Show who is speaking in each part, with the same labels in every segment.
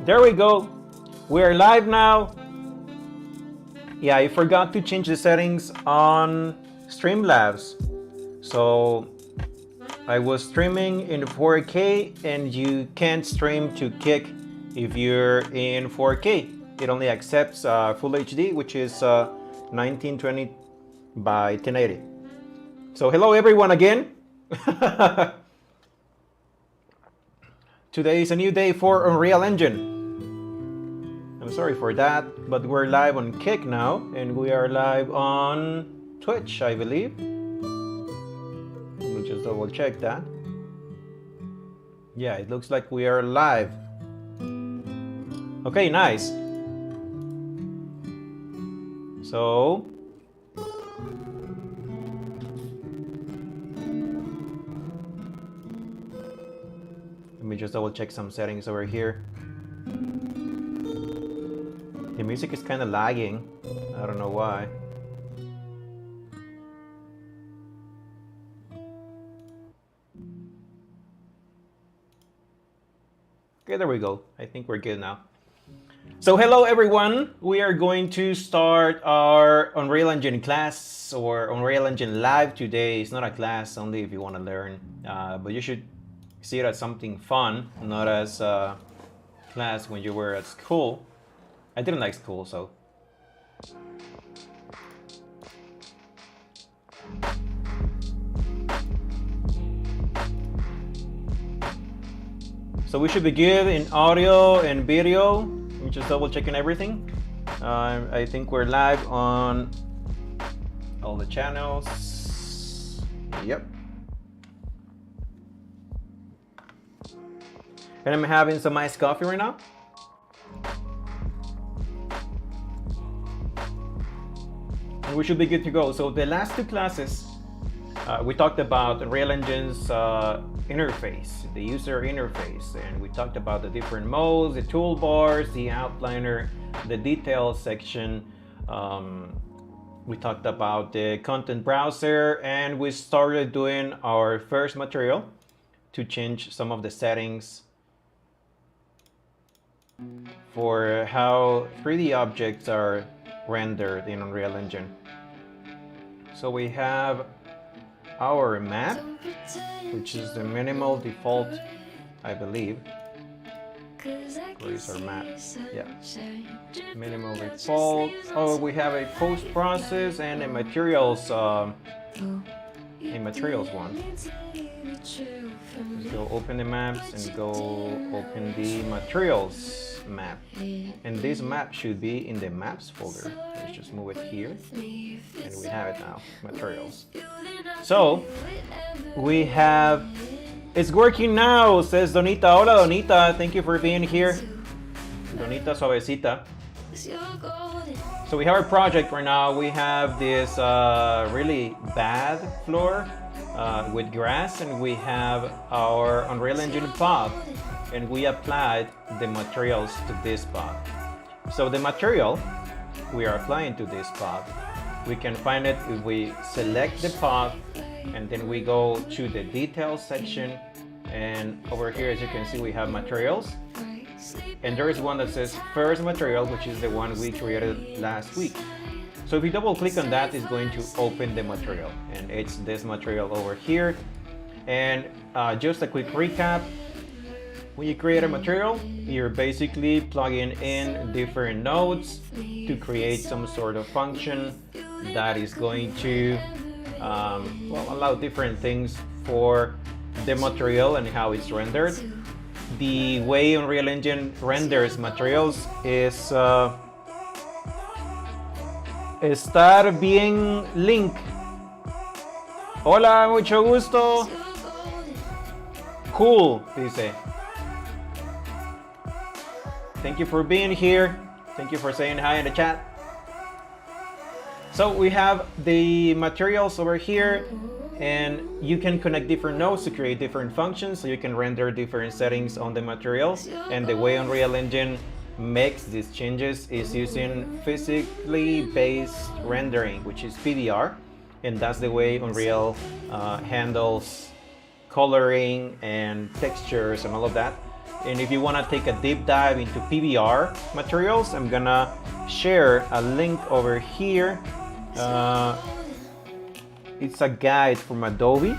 Speaker 1: There we go. We are live now. Yeah, I forgot to change the settings on Streamlabs. So I was streaming in 4K and you can't stream to Kick if you're in 4K. It only accepts Full HD, which is 1920 by 1080. So hello everyone again. Today is a new day for Unreal Engine. I'm sorry for that, but we're live on Kick now, and we are live on Twitch, I believe. Let me just double check that. Yeah, it looks like we are live. Okay, nice. So, let me just double check some settings over here. The music is kind of lagging. I don't know why. Okay, there we go. I think we're good now. So hello everyone. We are going to start our Unreal Engine class or Unreal Engine Live today. It's not a class, only if you want to learn. But you should see it as something fun, not as a class when you were at school. I didn't like school, so. So we should be good in audio and video. Let me just double checking everything. I think we're live on all the channels. Yep. And I'm having some iced coffee right now. And we should be good to go. So the last two classes, we talked about Unreal Engine's interface, the user interface, and we talked about the different modes, the toolbars, the outliner, the details section. We talked about the content browser, and we started doing our first material to change some of the settings for how 3D objects are rendered in Unreal Engine. So we have our map, which is the minimal default, I believe. Where is our map? Yeah, minimal default. Oh, we have a post process and a materials one. Go open the maps and go open the materials map, and this map should be in the maps folder. Let's just move it here, and we have it now, materials. So we have, it's working now, says Donita. Hola Donita, thank you for being here. Donita Suavecita. So we have our project right now. We have this really bad floor with grass, and we have our Unreal Engine path, and we applied the materials to this path. So the material we are applying to this path, we can find it if we select the path, and then we go to the details section, and over here, as you can see, we have materials, and there is one that says first material, which is the one we created last week. So if you double click on that, it's going to open the material, and it's this material over here. And just a quick recap, when you create a material, you're basically plugging in different nodes to create some sort of function that is going to allow different things for the material and how it's rendered. The way Unreal Engine renders materials is estar bien link. Hola, mucho gusto. Cool, dice. Thank you for being here. Thank you for saying hi in the chat. So we have the materials over here, and you can connect different nodes to create different functions, so you can render different settings on the materials. And the way Unreal Engine makes these changes is using physically based rendering, which is PBR, and that's the way Unreal handles coloring and textures and all of that. And if you want to take a deep dive into PBR materials, I'm gonna share a link over here. It's a guide from Adobe.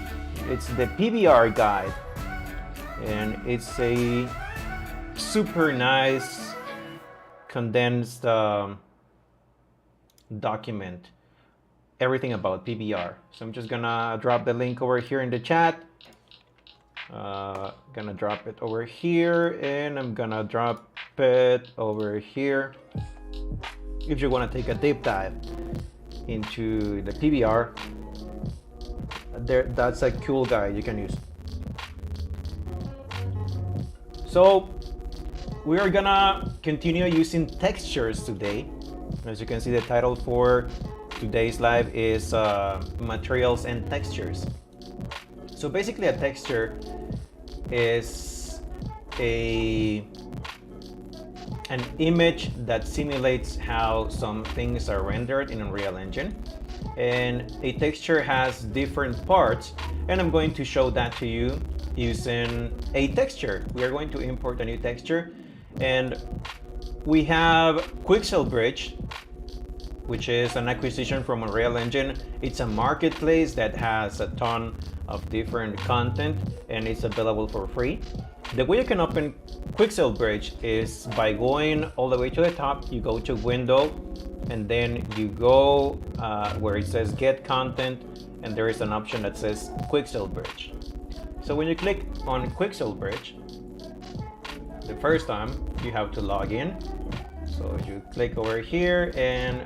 Speaker 1: It's the PBR guide, and it's a super nice condensed document, everything about PBR. So I'm just gonna drop the link over here in the chat. Gonna drop it over here, and I'm gonna drop it over here. If you want to take a deep dive into the PBR, that's a cool guide you can use. So we are gonna continue using textures today. As you can see, the title for today's live is materials and textures. So basically a texture is an image that simulates how some things are rendered in Unreal Engine. And a texture has different parts, and I'm going to show that to you using a texture. We are going to import a new texture, and we have Quixel Bridge, which is an acquisition from Unreal Engine. It's a marketplace that has a ton of different content, and it's available for free. The way you can open Quixel Bridge is by going all the way to the top. You go to Window, and then you go where it says Get Content, and there is an option that says Quixel Bridge. So when you click on Quixel Bridge, the first time you have to log in. So you click over here, and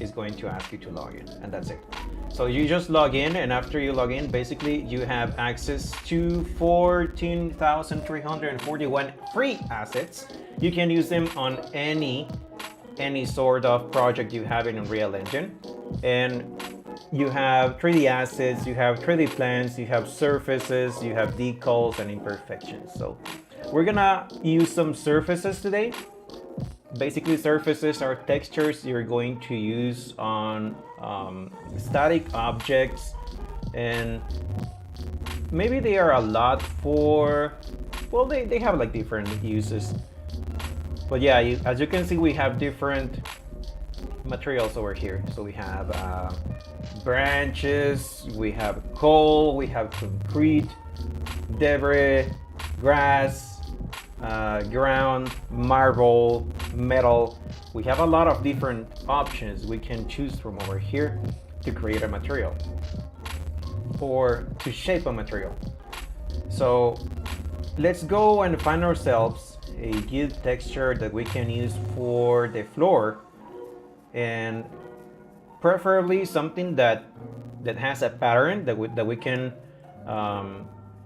Speaker 1: it's going to ask you to log in, and that's it. So you just log in, and after you log in, basically you have access to 14,341 free assets. You can use them on any sort of project you have in Unreal Engine. And you have 3D assets, you have 3D plans, you have surfaces, you have decals and imperfections. So we're gonna use some surfaces today. Basically, surfaces are textures you're going to use on static objects, and maybe they are a lot for, well, they have like different uses. But yeah, as you can see, we have different materials over here. So we have branches, we have coal, we have concrete, debris, grass, ground, marble, metal. We have a lot of different options we can choose from over here to create a material or to shape a material. So let's go and find ourselves a good texture that we can use for the floor, and preferably something that has a pattern that we can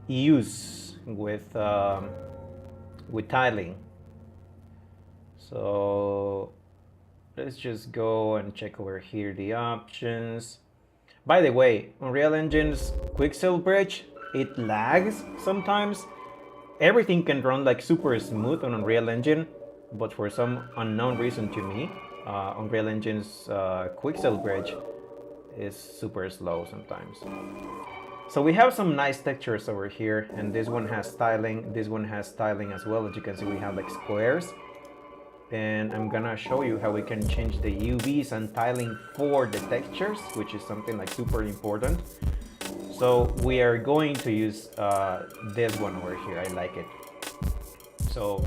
Speaker 1: use with tiling. So let's just go and check over here the options. By the way, Unreal Engine's Quixel Bridge, it lags sometimes. Everything can run like super smooth on Unreal Engine, but for some unknown reason to me, Unreal Engine's Quixel Bridge is super slow sometimes. So we have some nice textures over here, and this one has styling, this one has styling as well. As you can see, we have like squares, and I'm gonna show you how we can change the UVs and tiling for the textures, which is something like super important. So we are going to use this one over here. I like it. So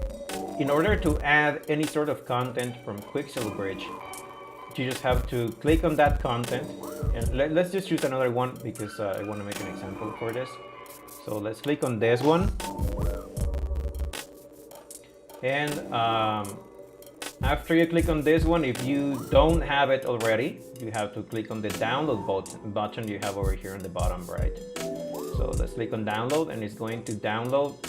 Speaker 1: in order to add any sort of content from Quixel Bridge, you just have to click on that content, and let's just use another one because I want to make an example for this. So let's click on this one, and after you click on this one, if you don't have it already, you have to click on the download button you have over here on the bottom right. So let's click on download, and it's going to download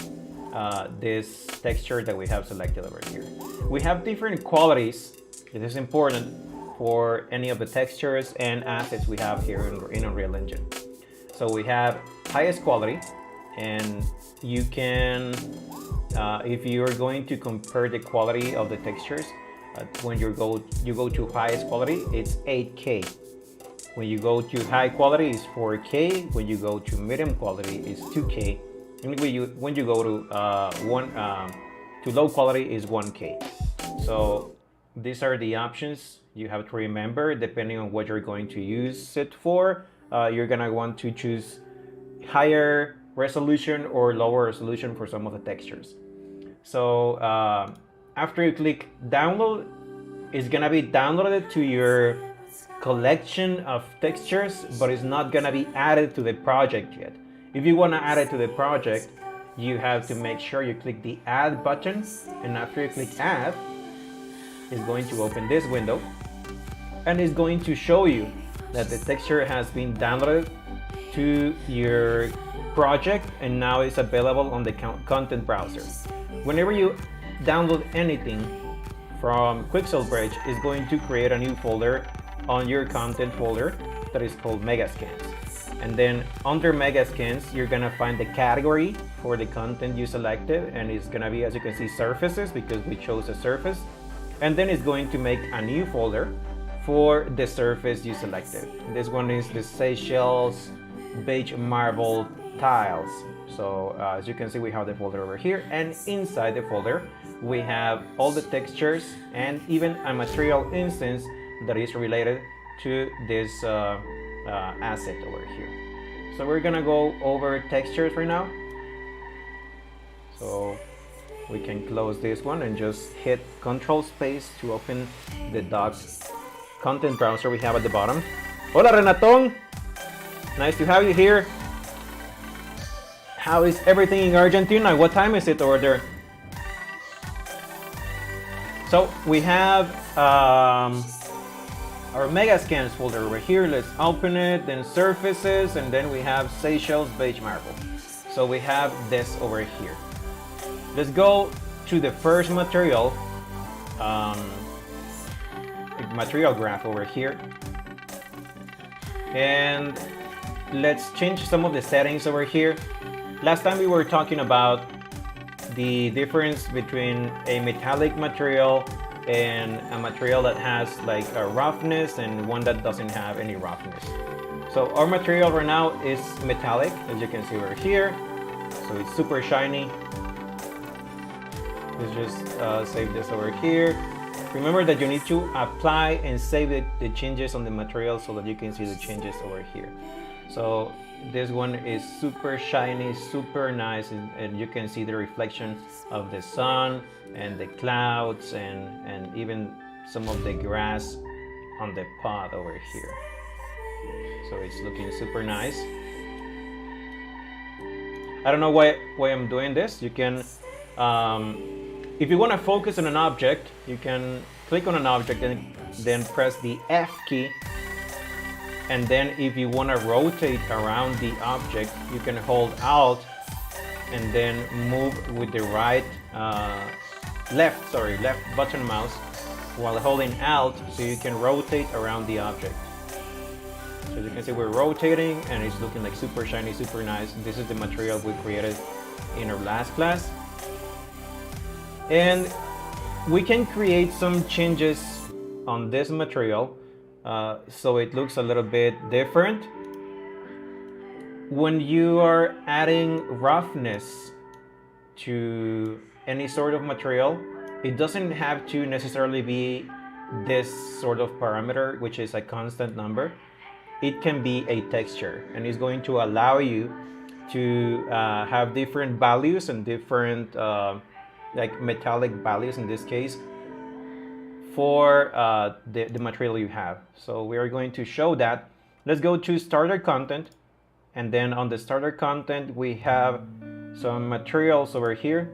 Speaker 1: this texture that we have selected over here. We have different qualities. It is important for any of the textures and assets we have here in Unreal Engine. So we have highest quality, and you can, if you're going to compare the quality of the textures, when you go to highest quality, it's 8K. When you go to high quality, it's 4K. When you go to medium quality, it's 2K. And when you go to low quality is 1K. So these are the options you have to remember depending on what you're going to use it for. You're gonna want to choose higher resolution or lower resolution for some of the textures. So after you click download, it's gonna be downloaded to your collection of textures, but it's not gonna be added to the project yet. If you wanna add it to the project, you have to make sure you click the add button, and after you click add, it's going to open this window and it's going to show you that the texture has been downloaded to your project and now it's available on the content browser. Whenever you download anything from QuickSilbridge, it's going to create a new folder on your content folder that is called Megascans. And then under Megascans, you're gonna find the category for the content you selected, and it's gonna be, as you can see, surfaces, because we chose a surface. And then it's going to make a new folder for the surface you selected. This one is the Seychelles beige marble tiles. So as you can see, we have the folder over here, and inside the folder we have all the textures and even a material instance that is related to this asset over here. So we're gonna go over textures right now. So we can close this one and just hit Control Space to open the docs content browser we have at the bottom. Hola Renatón, nice to have you here. How is everything in Argentina? What time is it over there? So we have our Megascans folder over here. Let's open it, then surfaces, and then we have Seychelles beige marble. So we have this over here. Let's go to the first material, material graph over here. And let's change some of the settings over here. Last time we were talking about the difference between a metallic material and a material that has like a roughness and one that doesn't have any roughness. So our material right now is metallic, as you can see over here. So it's super shiny. Let's just save this over here. Remember that you need to apply and save the changes on the material so that you can see the changes over here. So this one is super shiny, super nice, and you can see the reflection of the sun and the clouds and even some of the grass on the pod over here. So it's looking super nice. I don't know why I'm doing this. You can, if you want to focus on an object, you can click on an object and then press the F key. And then if you want to rotate around the object, you can hold Alt and then move with the left button mouse while holding Alt, so you can rotate around the object. So as you can see, we're rotating and it's looking like super shiny, super nice. This is the material we created in our last class. And we can create some changes on this material so it looks a little bit different. When you are adding roughness to any sort of material, it doesn't have to necessarily be this sort of parameter, which is a constant number. It can be a texture, and it's going to allow you to have different values and different like metallic values in this case for the material you have. So we are going to show that. Let's go to starter content, and then on the starter content we have some materials over here,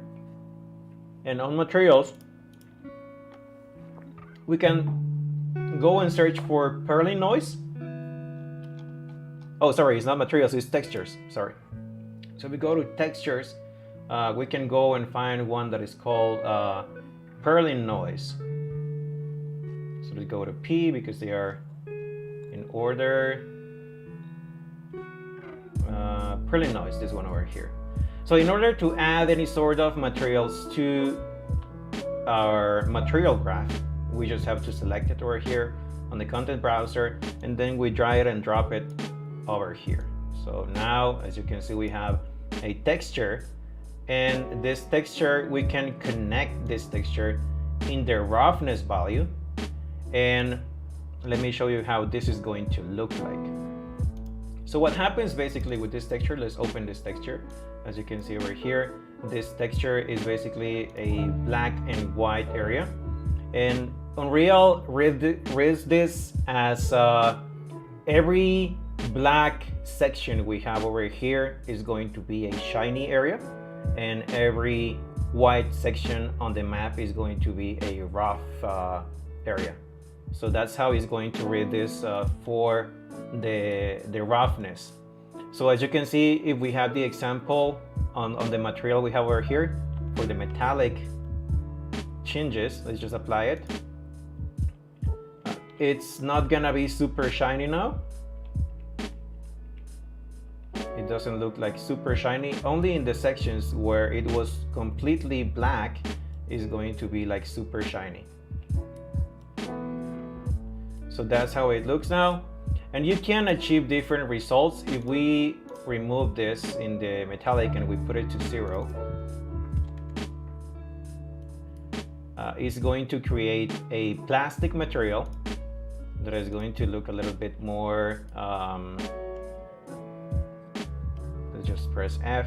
Speaker 1: and on materials we can go and search for Perlin noise. Oh, sorry, it's not materials, it's textures, sorry. So we go to textures, we can go and find one that is called Perlin noise. So we go to P because they are in order. Perlin noise, this one over here. So in order to add any sort of materials to our material graph, we just have to select it over here on the content browser, and then we drag it and drop it over here. So now, as you can see, we have a texture, and this texture, we can connect this texture in the roughness value. And let me show you how this is going to look like. So what happens basically with this texture, let's open this texture. As you can see over here, this texture is basically a black and white area. And Unreal reads this as every black section we have over here is going to be a shiny area, and every white section on the map is going to be a rough area. So that's how it's going to read this for the roughness. So as you can see, if we have the example on the material we have over here for the metallic changes, let's just apply it. It's not gonna be super shiny now. It doesn't look like super shiny. Only in the sections where it was completely black is going to be like super shiny. So that's how it looks now. And you can achieve different results. If we remove this in the metallic and we put it to 0, it's going to create a plastic material that is going to look a little bit more, let's just press F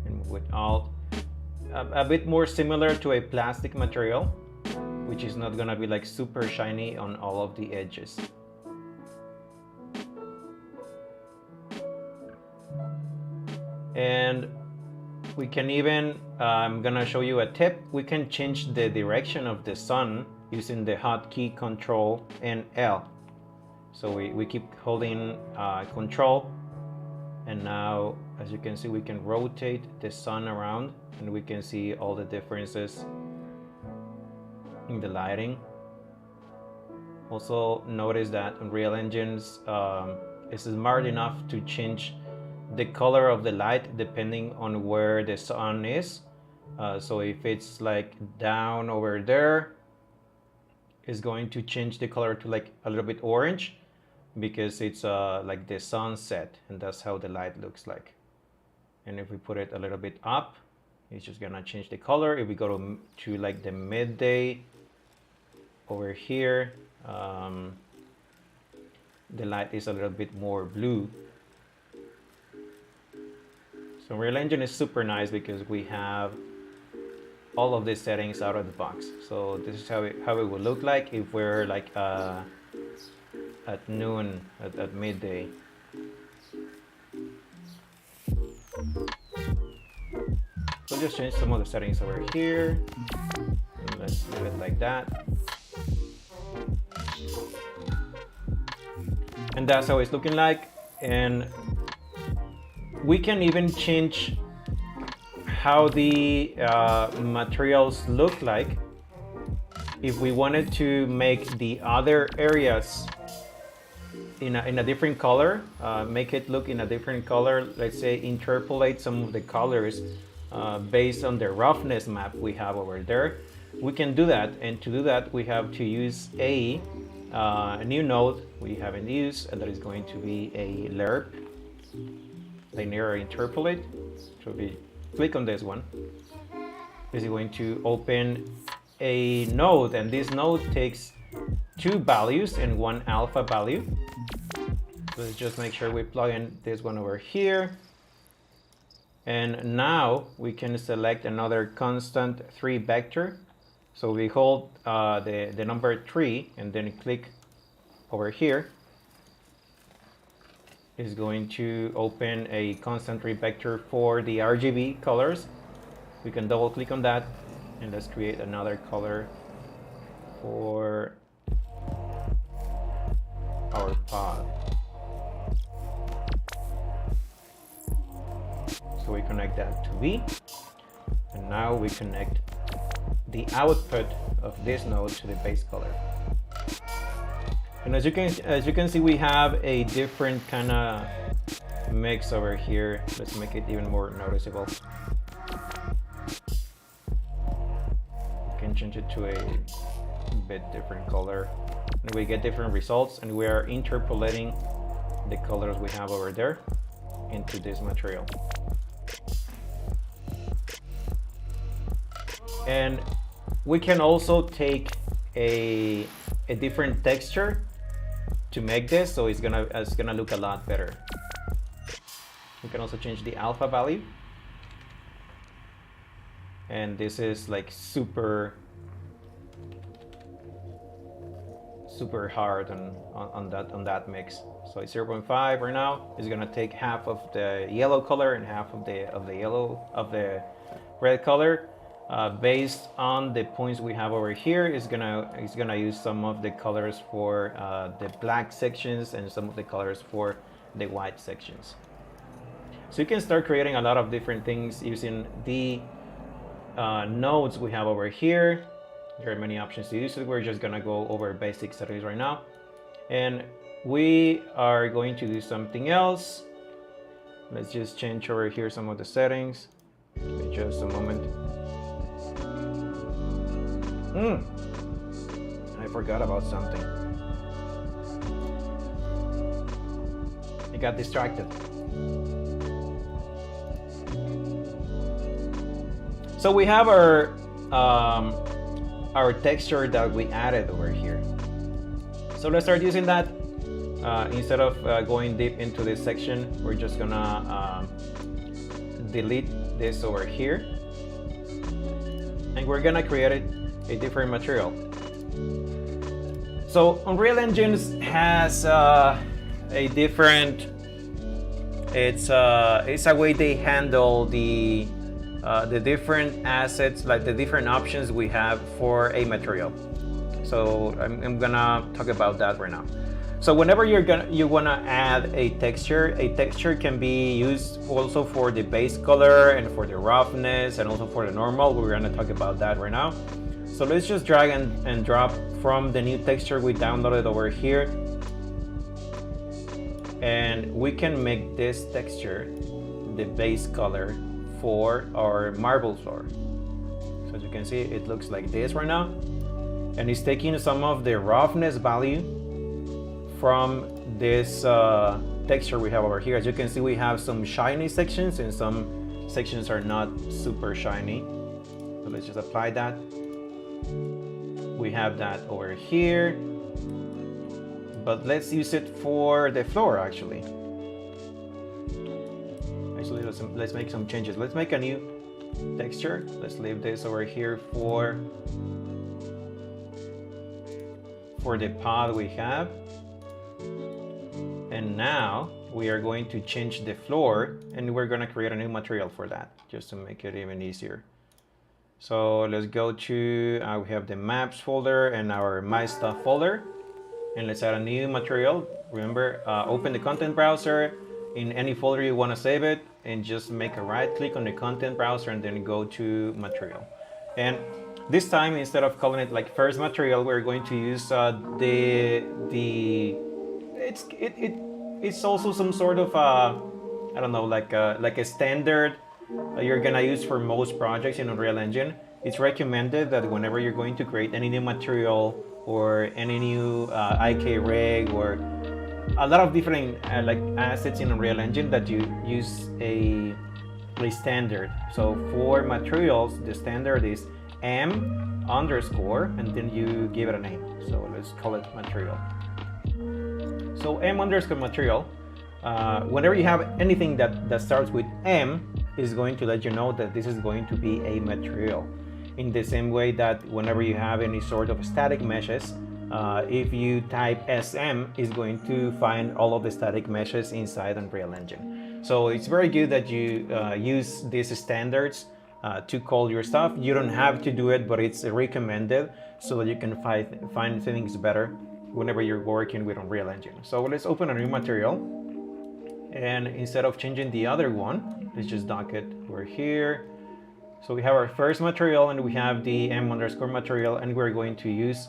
Speaker 1: and move with Alt, a bit more similar to a plastic material, which is not gonna be like super shiny on all of the edges. And we can even, I'm gonna show you a tip, we can change the direction of the sun using the hotkey Control and L. So we keep holding Control, and now as you can see, we can rotate the sun around and we can see all the differences in the lighting. Also notice that Unreal Engine's is smart enough to change the color of the light depending on where the sun is. So if it's like down over there, it's going to change the color to like a little bit orange, because it's like the sunset, and that's how the light looks like. And if we put it a little bit up, it's just gonna change the color. If we go to like the midday over here, the light is a little bit more blue. So Unreal Engine is super nice because we have all of these settings out of the box. So this is how it would look like if we're like at noon, at midday. So just change some of the settings over here. And let's leave it like that. And that's how it's looking like. And we can even change how the materials look like. If we wanted to make the other areas in a different color, make it look in a different color, let's say interpolate some of the colors based on the roughness map we have over there, we can do that. And to do that, we have to use a new node we haven't used, and that is going to be a lerp, linear interpolate. So we click on this one, this is going to open a node, and this node takes 2 values and 1 alpha value. So let's just make sure we plug in this one over here. And now we can select another constant 3 vector. So we hold the number 3 and then click over here. It's going to open a constant 3 vector for the RGB colors. We can double click on that, and let's create another color for our pod. So we connect that to V, and now we connect the output of this node to the base color. And as you can see, we have a different kind of mix over here. Let's make it even more noticeable. We can change it to a bit different color, and we get different results, and we are interpolating the colors we have over there into this material. And we can also take a different texture to make this, so it's gonna look a lot better. We can also change the alpha value, and this is like super hard on that mix. So it's 0.5 right now. It's gonna take half of the yellow color and half of the red color. Based on the points we have over here, it's gonna use some of the colors for the black sections and some of the colors for the white sections. So you can start creating a lot of different things using the nodes we have over here. There are many options to use it. We're just gonna go over basic settings right now, and we are going to do something else. Let's just change over here some of the settings. Give me just a moment. I forgot about something. I got distracted. So we have our texture that we added over here. So let's start using that. Instead of going deep into this section, we're just gonna delete this over here, and we're gonna create a different material. So Unreal Engine has a different, it's a way they handle the different assets, like the different options we have for a material. So I'm gonna talk about that right now. So whenever you wanna add a texture can be used also for the base color and for the roughness and also for the normal. We're gonna talk about that right now. So let's just drag and drop from the new texture we downloaded over here, and we can make this texture the base color for our marble floor. So as you can see, it looks like this right now, and it's taking some of the roughness value from this texture we have over here. As you can see, we have some shiny sections and some sections are not super shiny. So let's just apply that. We have that over here, but let's use it for the floor actually. Actually, let's make some changes. Let's make a new texture. Let's leave this over here for the pod we have. And now we are going to change the floor, and we're going to create a new material for that, just to make it even easier. So let's go to, we have the maps folder and our my stuff folder, and let's add a new material. Remember, open the content browser in any folder you want to save it, and just make a right click on the content browser and then go to material. And this time, instead of calling it like first material, we're going to use it's also some sort of I don't know, like a standard you're gonna use for most projects in Unreal Engine. It's recommended that whenever you're going to create any new material or any new IK rig or a lot of different like assets in Unreal Engine, that you use a standard. So for materials, the standard is M underscore, and then you give it a name. So let's call it material. So M underscore material, whenever you have anything that starts with M, is going to let you know that this is going to be a material. In the same way that whenever you have any sort of static meshes, if you type SM, it's going to find all of the static meshes inside Unreal Engine. So it's very good that you use these standards to call your stuff. You don't have to do it, but it's recommended so that you can find things better whenever you're working with Unreal Engine. So let's open a new material, and instead of changing the other one, let's just dock it over here. So we have our first material, and we have the M underscore material, and we're going to use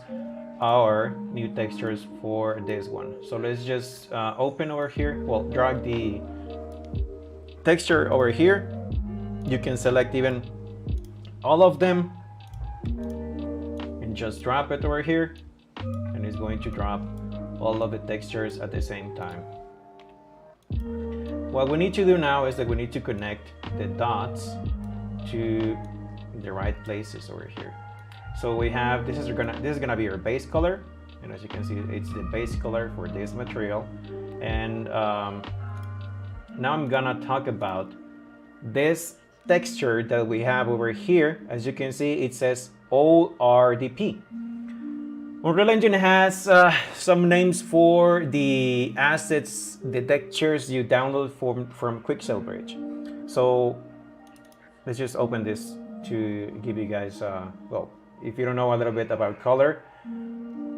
Speaker 1: our new textures for this one. So let's just open over here, well, drag the texture over here. You can select even all of them and just drop it over here, and it's going to drop all of the textures at the same time. What we need to do now is that we need to connect the dots to the right places over here. So we have, this is gonna be our base color, and as you can see, it's the base color for this material. And now I'm gonna talk about this texture that we have over here. As you can see, it says ORDP. Unreal Engine has some names for the assets, the textures you download from Quixel Bridge. So let's just open this to give you guys, well, if you don't know a little bit about color,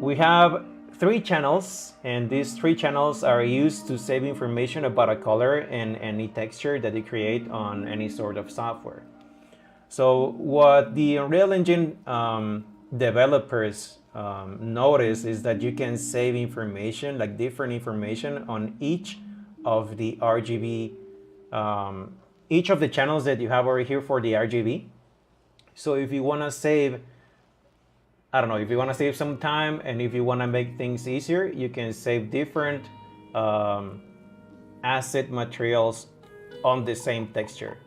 Speaker 1: we have 3 channels, and these 3 channels are used to save information about a color and any texture that you create on any sort of software. So what the Unreal Engine developers notice is that you can save information, like different information, on each of the RGB, each of the channels that you have over here for the RGB. So if you want to save, I don't know, if you want to save some time and if you want to make things easier, you can save different asset materials on the same texture.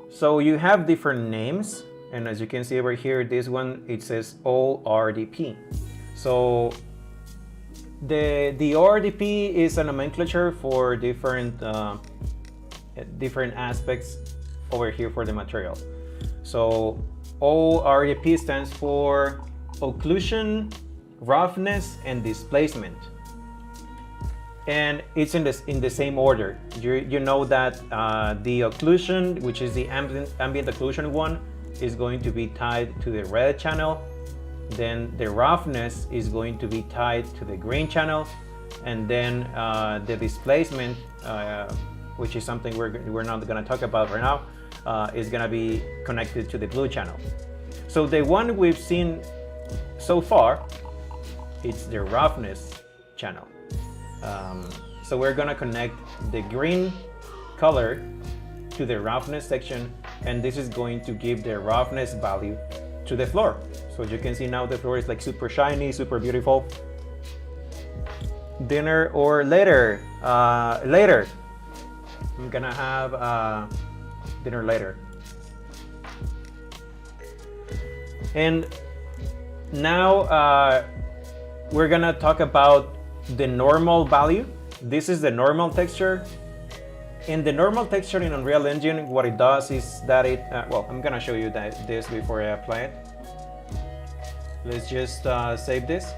Speaker 1: So you have different names, and as you can see over here, this one, it says ORDP. So the ORDP is a nomenclature for different aspects over here for the material. So ORDP stands for occlusion, roughness, and displacement. And it's in the same order. You know that the occlusion, which is the ambient occlusion one, is going to be tied to the red channel. Then the roughness is going to be tied to the green channel, and then the displacement, which is something we're not going to talk about right now, is going to be connected to the blue channel. So the one we've seen so far, it's the roughness channel. So we're gonna connect the green color to the roughness section, and this is going to give the roughness value to the floor. So you can see now the floor is like super shiny, super beautiful. Dinner or later? Later. I'm gonna have dinner later. And now we're gonna talk about the normal value. This is the normal texture. In the normal texture in Unreal Engine, what it does is that it, well, I'm gonna show you this before I apply it. Let's just save this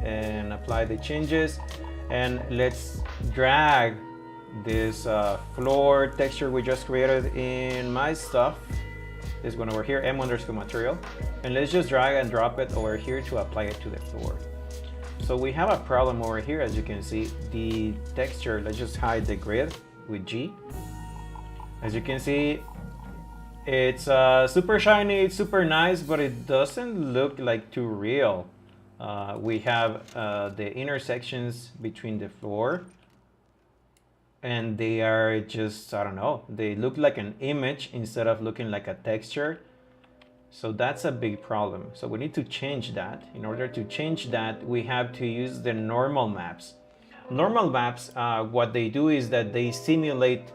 Speaker 1: and apply the changes, and let's drag this floor texture we just created in my stuff, this one over here, m_material, and let's just drag and drop it over here to apply it to the floor. So we have a problem over here. As you can see, the texture, let's just hide the grid with G. As you can see, it's super shiny, it's super nice, but it doesn't look like too real. We have the intersections between the floor, and they are just, I don't know, they look like an image instead of looking like a texture. So that's a big problem. So we need to change that. In order to change that, we have to use the normal maps. Normal maps, what they do is that they simulate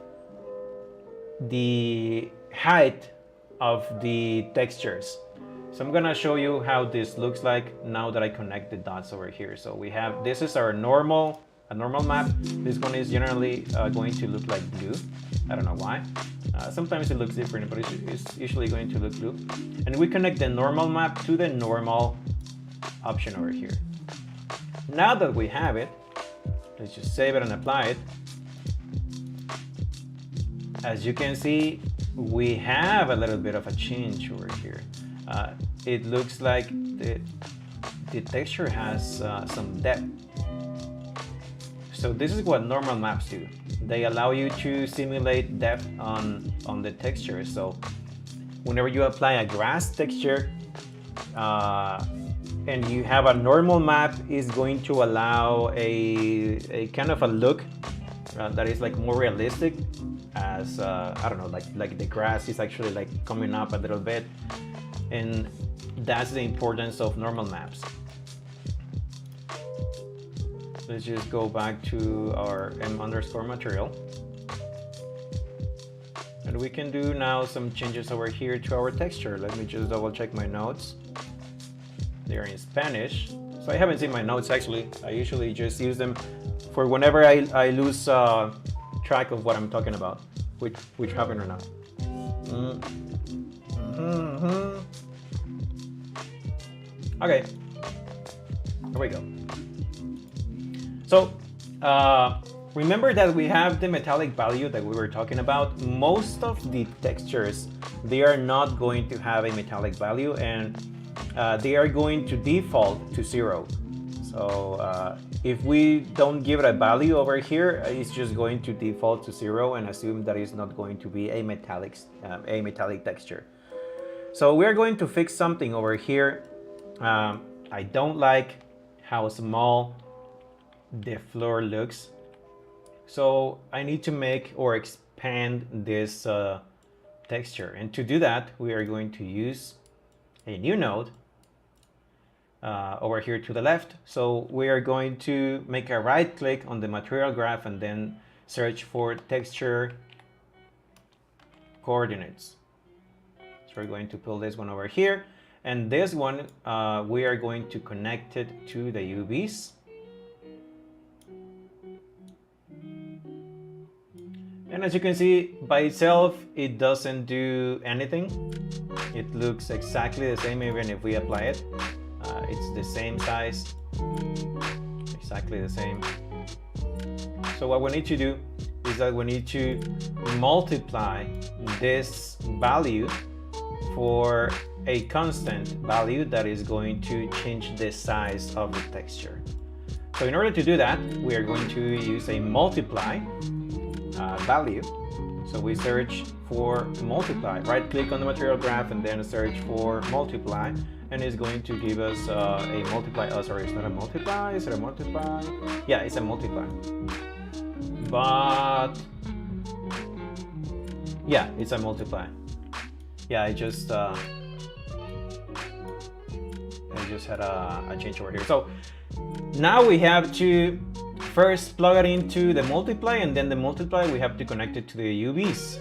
Speaker 1: the height of the textures. So I'm gonna show you how this looks like now that I connect the dots over here. So we have, this is our a normal map. This one is generally going to look like blue. I don't know why. Sometimes it looks different, but it's usually going to look blue. And we connect the normal map to the normal option over here. Now that we have it, let's just save it and apply it. As you can see, we have a little bit of a change over here. It looks like the texture has some depth. So this is what normal maps do. They allow you to simulate depth on the texture. So whenever you apply a grass texture and you have a normal map, is going to allow a kind of a look that is like more realistic, as I don't know, like the grass is actually like coming up a little bit, and that's the importance of normal maps. Let's just go back to our m_material, and And we can do now some changes over here to our texture. Let me just double check my notes. They're in Spanish. So I haven't seen my notes actually. I usually just use them for whenever I lose track of what I'm talking about, which happened or not. Okay, here we go. So remember that we have the metallic value that we were talking about. Most of the textures, they are not going to have a metallic value, and they are going to default to 0. So if we don't give it a value over here, it's just going to default to 0 and assume that it's not going to be a metallic texture. So we're going to fix something over here. I don't like how small the floor looks. So I need to make or expand this texture. And to do that, we are going to use a new node over here to the left. So we are going to make a right click on the material graph and then search for texture coordinates. So we're going to pull this one over here. And this one, we are going to connect it to the UVs. And as you can see, by itself, it doesn't do anything. It looks exactly the same even if we apply it. It's the same size, exactly the same. So what we need to do is that we need to multiply this value for a constant value that is going to change the size of the texture. So in order to do that, we are going to use a multiply value. So we search for multiply, right click on the material graph and then search for multiply, and it's going to give us a multiply. Oh, sorry, it's not a multiply. Is it a multiply? Yeah, it's a multiply. But yeah, it's a multiply. Yeah, I just had a change over here. So now we have to first plug it into the multiply, and then the multiply we have to connect it to the UVs.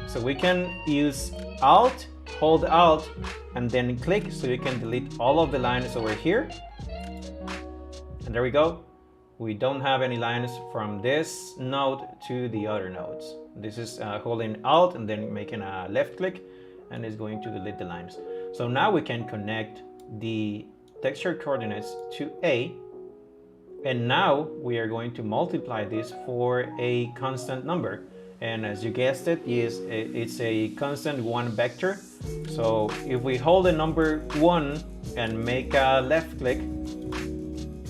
Speaker 1: So we can use Alt, hold Alt, and then click, so you can delete all of the lines over here. And there we go. We don't have any lines from this node to the other nodes. This is holding Alt and then making a left click, and it's going to delete the lines. So now we can connect the texture coordinates to A. And now we are going to multiply this for a constant number. And as you guessed it, it's a constant 1 vector. So if we hold the number 1 and make a left click,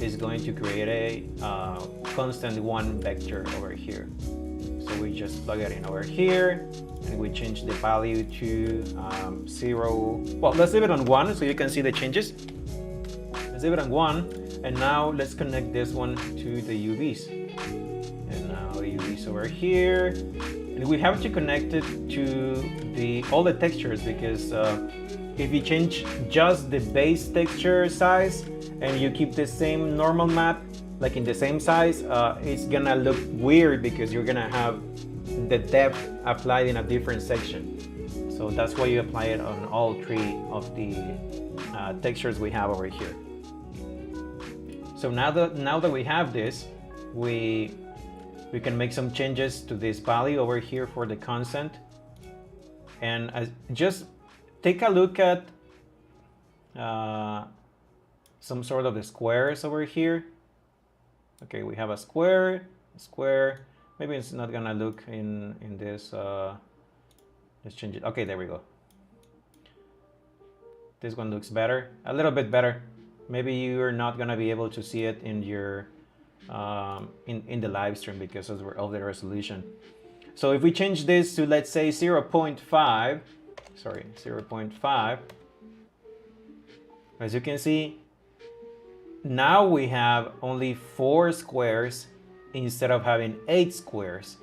Speaker 1: it's going to create a constant 1 vector over here. So we just plug it in over here and we change the value to 0. Well, let's leave it on 1 so you can see the changes. Let's leave it on 1. And now let's connect this one to the UVs. And now the UVs over here. And we have to connect it to all the textures, because if you change just the base texture size and you keep the same normal map, like in the same size, it's gonna look weird because you're gonna have the depth applied in a different section. So that's why you apply it on all 3 of the textures we have over here. So now that we have this, we can make some changes to this value over here for the constant. And just take a look at some sort of the squares over here. Okay, we have a square. Maybe it's not gonna look in this. Let's change it. Okay, there we go. This one looks better, a little bit better. Maybe you're not gonna be able to see it in your in the live stream because of the resolution. So if we change this to, let's say, 0.5, sorry, 0.5, as you can see, now we have only 4 squares instead of having 8 squares.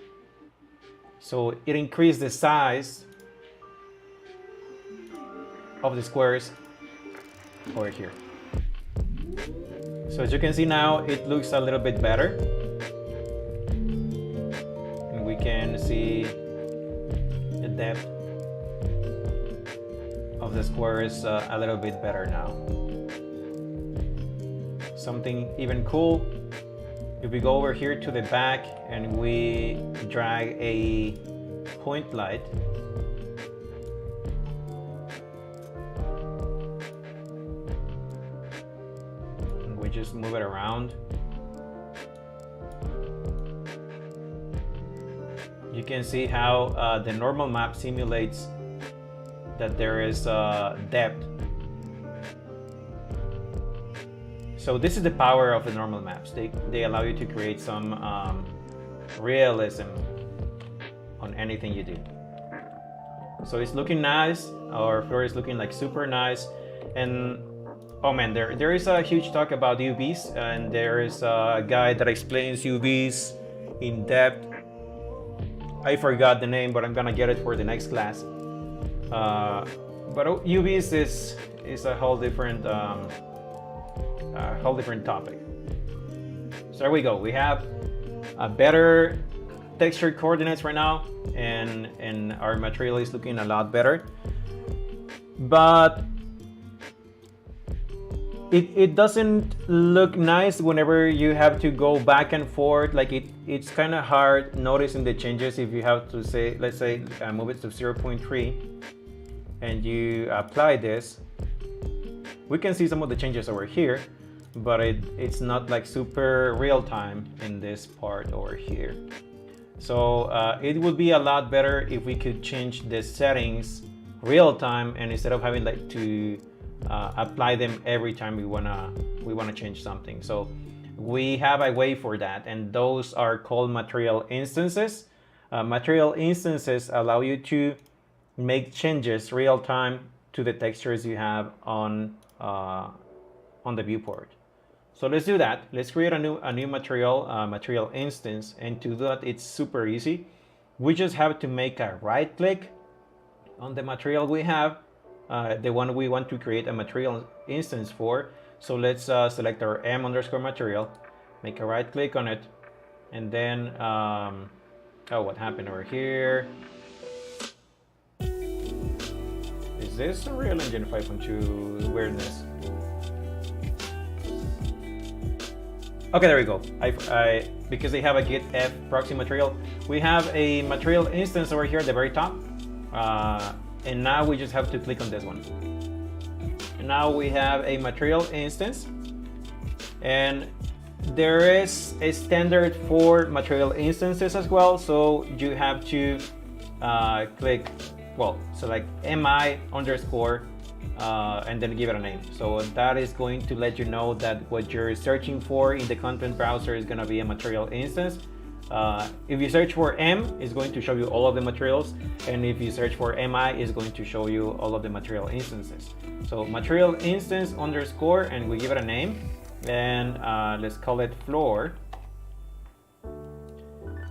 Speaker 1: So it increased the size of the squares over here. So as you can see now, it looks a little bit better. And we can see depth of the square is a little bit better now. Something even cool, if we go over here to the back and we drag a point light, and we just move it around, you can see how the normal map simulates that there is depth. So this is the power of the normal maps. They allow you to create some realism on anything you do. So it's looking nice. Our floor is looking like super nice. And oh man, there is a huge talk about UVs, and there is a guy that explains UVs in depth. I forgot the name, but I'm gonna get it for the next class. But UVs is a whole different topic. So there we go. We have a better texture coordinates right now, and our material is looking a lot better. But it doesn't look nice whenever you have to go back and forth. Like it's kind of hard noticing the changes if you have to say, let's say, move it to 0.3 and you apply this. We can see some of the changes over here, but it's not like super real time in this part over here. So it would be a lot better if we could change the settings real time, and instead of having like to apply them every time we wanna change something. So we have a way for that, and those are called material instances. Material instances allow you to make changes real time to the textures you have on the viewport. So let's do that. Let's create a new material instance, and to do that it's super easy. We just have to make a right click on the material we have, the one we want to create a material instance for. So let's select our m_material, make a right click on it, and then oh, what happened over here? Is this a Real Engine 5.2 weirdness? Okay, there we go. Because they have a git f proxy material, we have a material instance over here at the very top. And now we just have to click on this one. And now we have a material instance, and there is a standard for material instances as well. So you have to select mi underscore and then give it a name. So that is going to let you know that what you're searching for in the content browser is going to be a material instance. If you search for M, it's going to show you all of the materials, and if you search for MI, it's going to show you all of the material instances. So material instance underscore, and we give it a name, and let's call it floor,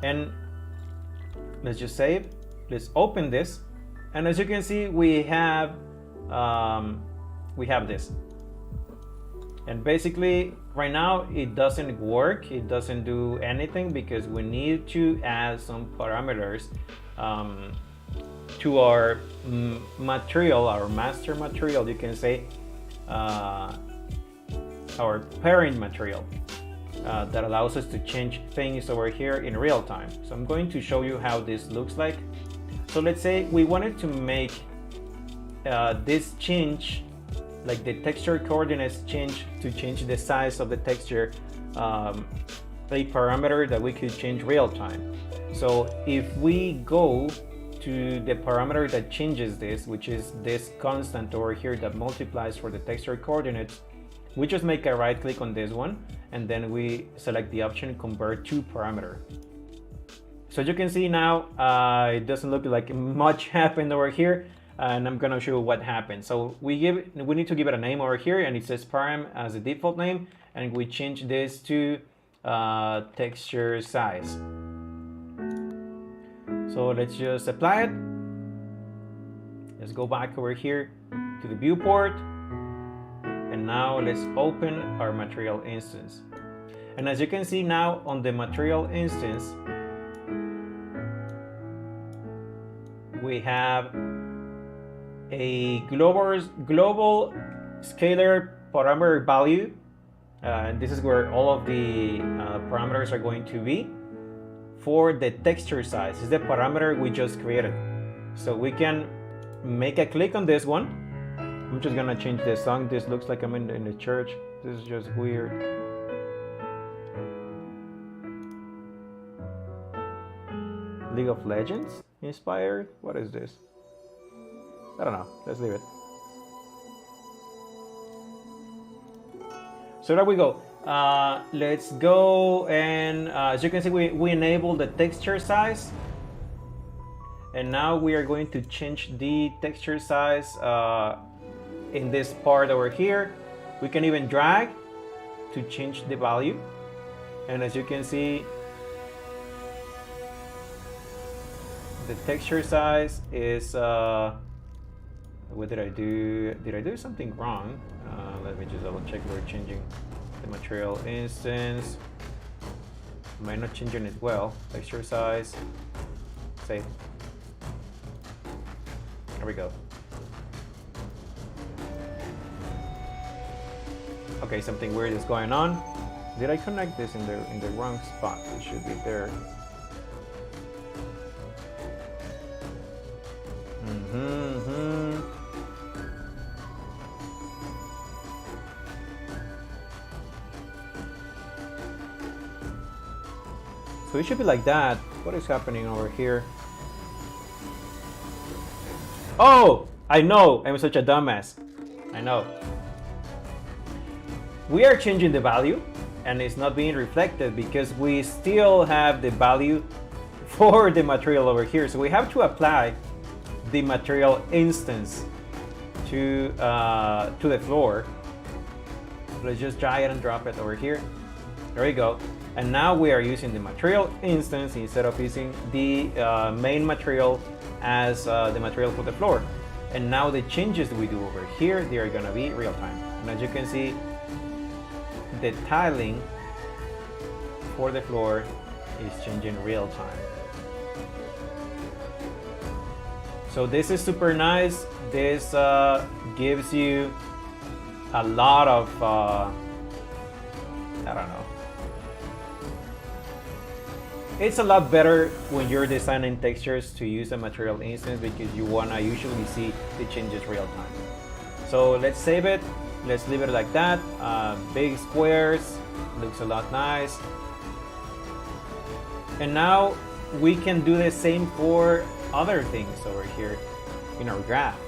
Speaker 1: and let's just save. Let's open this, and as you can see, we have this. And basically, right now, it doesn't work. It doesn't do anything because we need to add some parameters to our material, our master material, you can say, our parent material that allows us to change things over here in real time. So I'm going to show you how this looks like. So let's say we wanted to make this change, like the texture coordinates change, to change the size of the texture, a parameter that we could change real time. So if we go to the parameter that changes this, which is this constant over here that multiplies for the texture coordinates, we just make a right click on this one, and then we select the option convert to parameter. So you can see now it doesn't look like much happened over here. And I'm gonna show you what happened. So we need to give it a name over here, and it says param as a default name, and we change this to texture size. So let's just apply it. Let's go back over here to the viewport, and now let's open our material instance. And as you can see now on the material instance, we have a global scalar parameter value. And this is where all of the parameters are going to be for the texture size. Is the parameter we just created. So we can make a click on this one. I'm just gonna change the song. This looks like I'm in the church. This is just weird. League of Legends inspired? What is this? I don't know. Let's leave it. So there we go. Let's go and as you can see, we enabled the texture size. And now we are going to change the texture size in this part over here. We can even drag to change the value. And as you can see, the texture size is, what did I do? Did I do something wrong? Let me just double check. We're changing the material instance. Am I not changing it well? Texture size, save. There we go. Okay, something weird is going on. Did I connect this in the wrong spot? It should be there. So it should be like that. What is happening over here? Oh, I know. I'm such a dumbass. I know. We are changing the value and it's not being reflected because we still have the value for the material over here. So we have to apply the material instance to the floor. Let's just drag it and drop it over here. There we go. And now we are using the material instance instead of using the main material as the material for the floor. And now the changes that we do over here, they are gonna be real time. And as you can see, the tiling for the floor is changing real time. So this is super nice. This gives you a lot of, I don't know. It's a lot better when you're designing textures to use a material instance because you wanna usually see the changes real time. So let's save it. Let's leave it like that. Big squares, looks a lot nice. And now we can do the same for other things over here in our graph.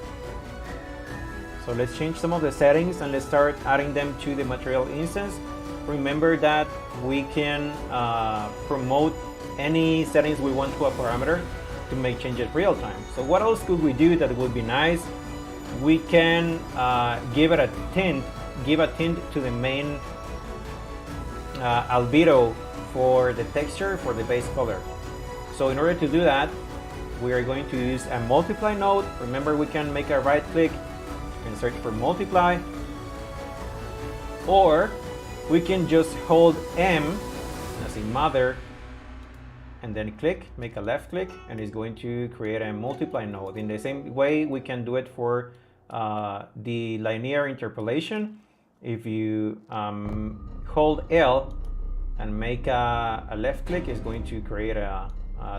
Speaker 1: So let's change some of the settings and let's start adding them to the material instance. Remember that we can promote any settings we want to a parameter to make changes real time. So what else could we do that would be nice? We can give a tint to the main albedo for the texture, for the base color. So in order to do that, we are going to use a multiply node. Remember, we can make a right click and search for multiply, or we can just hold M as in mother and then click, make a left click, and it's going to create a multiply node. In the same way, we can do it for the linear interpolation. If you hold L and make a left click, it's going to create a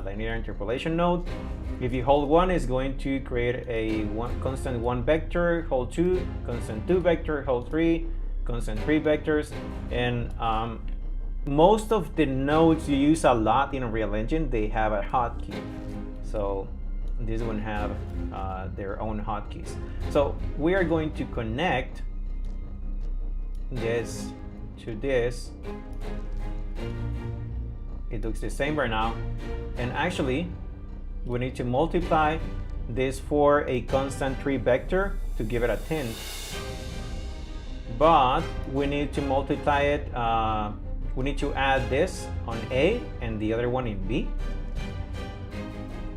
Speaker 1: linear interpolation node. If you hold 1, it's going to create a constant 1 vector, hold 2, constant 2 vector, hold 3, constant 3 vectors. And most of the nodes you use a lot in Unreal Engine, they have a hotkey. So this one have their own hotkeys. So we are going to connect this to this. It looks the same right now. And actually, we need to multiply this for a constant 3 vector to give it a tint. But we need to multiply it, we need to add this on A and the other one in B.